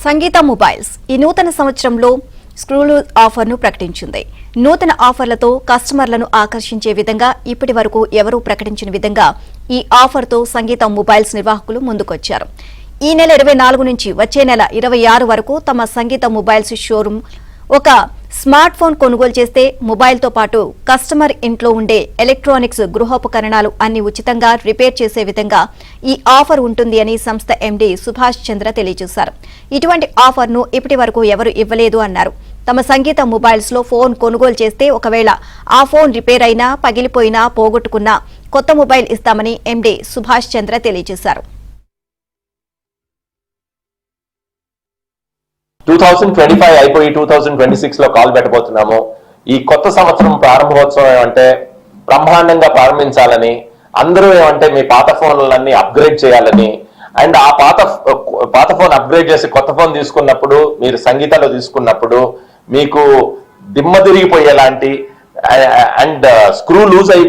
సంగీత mobiles ఈ నూతన సంవత్సరంలో స్క్రూలు ఆఫర్ను ప్రకటించింది. నూతన ఆఫర్లతో కస్టమర్లను ఆకర్షించే విధంగా ఇప్పటి వరకు ఎవరూ ప్రకటించిన విధంగా ఈ ఆఫర్తో సంగీత మొబైల్స్ నిర్వాహకులు ముందుకొచ్చారు. ఈ నెల 24 నుంచి వచ్చే నెల 26 వరకు తమ సంగీత మొబైల్స్ షోరూమ్ ఒక స్మార్ట్ ఫోన్ కొనుగోలు చేస్తే మొబైల్తో పాటు కస్టమర్ ఇంట్లో ఉండే ఎలక్ట్రానిక్స్ గృహోపకరణాలు అన్ని ఉచితంగా రిపేర్ చేసే విధంగా ఈ ఆఫర్ ఉంటుంది అని సంస్థ ఎండీ సుభాష్ చంద్ర తెలియజేశారు. ఇటువంటి ఆఫర్ను ఇప్పటి వరకు ఎవరు ఇవ్వలేదు అన్నారు. తమ సంగీత మొబైల్స్ లో ఫోన్ కొనుగోలు చేస్తే ఒకవేళ ఆ ఫోన్ రిపేర్ అయినా, పగిలిపోయినా, పోగొట్టుకున్నా కొత్త మొబైల్ ఇస్తామని ఎండీ సుభాష్ చంద్ర తెలియజేశారు. 2025 అయిపోయి 2026 లో కాల్ పెట్టబోతున్నాము. ఈ కొత్త సంవత్సరం ప్రారంభోత్సవం ఏమంటే బ్రహ్మాండంగా ప్రారంభించాలని, అందరూ ఏమంటే మీ పాత ఫోన్లన్నీ అప్గ్రేడ్ చేయాలని, అండ్ ఆ పాత ఫోన్ అప్గ్రేడ్ చేసి కొత్త ఫోన్ తీసుకున్నప్పుడు, మీరు సంగీతాలో తీసుకున్నప్పుడు మీకు దిమ్మ తిరిగిపోయేలాంటి అండ్ స్క్రూ లూజ్ అయి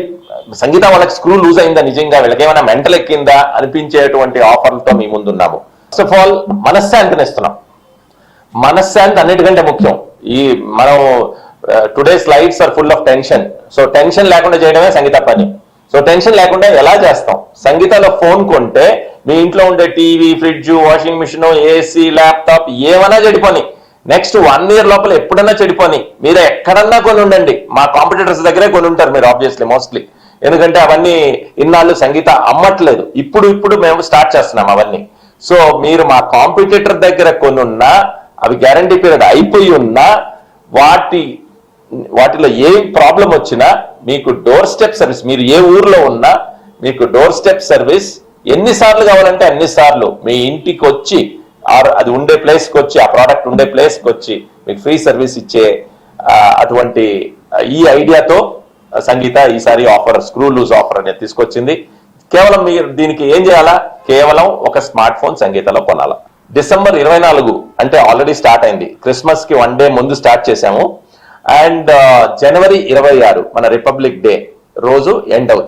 సంగీతం వాళ్ళకి స్క్రూ లూజ్ అయిందా, నిజంగా వీళ్ళకి ఏమైనా మెంటల్ ఎక్కిందా అనిపించేటువంటి ఆఫర్లతో మీ ముందున్నాము. ఫస్ట్ ఆఫ్ ఆల్ మనశ్శాంతిని ఇస్తున్నాం. మనశ్శాంతి అన్నిటికంటే ముఖ్యం. ఈ మనం today's lifes are full of tension. So tension లేకుండా చేయడమే సంగీత పని. సో టెన్షన్ లేకుండా ఎలా చేస్తాం? సంగీతాలో ఫోన్ కొంటే మీ ఇంట్లో ఉండే TV, fridge, washing machine, AC, laptop ఏమైనా చెడిపోని, నెక్స్ట్ 1 year లోపల ఎప్పుడైనా చెడిపోని, మీరు ఎక్కడన్నా కొని ఉండండి. మా కాంపిటీటర్స్ దగ్గరే కొని ఉంటారు మీరు ఆబ్వియస్లీ మోస్ట్లీ, ఎందుకంటే అవన్నీ ఇన్నాళ్ళు సంగీత అమ్మట్లేదు. ఇప్పుడు మేము స్టార్ట్ చేస్తున్నాం అవన్నీ. సో మీరు మా కాంపిటీటర్ దగ్గర కొనున్నా, అవి గ్యారంటీ పీరియడ్ అయిపోయి ఉన్నా, వాటిలో ఏ ప్రాబ్లం వచ్చినా మీకు డోర్ స్టెప్ సర్వీస్, మీరు ఏ ఊర్లో ఉన్నా మీకు డోర్ స్టెప్ సర్వీస్ ఎన్నిసార్లు కావాలంటే అన్నిసార్లు మీ ఇంటికి వచ్చి, అది ఉండే ప్లేస్కి వచ్చి, ఆ ప్రోడక్ట్ ఉండే ప్లేస్కి వచ్చి మీకు ఫ్రీ సర్వీస్ ఇచ్చే అటువంటి ఈ ఐడియాతో సంగీత ఈసారి ఆఫర్, స్క్రూ లూజ్ ఆఫర్ అనేది తీసుకొచ్చింది. కేవలం మీరు దీనికి ఏం చేయాలా? కేవలం ఒక స్మార్ట్ ఫోన్ సంగీతలో కొనాలా. డిసెంబర్ 24 అంటే ఆల్రెడీ స్టార్ట్ అయింది. క్రిస్మస్ కి 1 day ముందు స్టార్ట్ చేశాము. అండ్ జనవరి 26 మన రిపబ్లిక్ డే రోజు ఎండ్ అవుతుంది.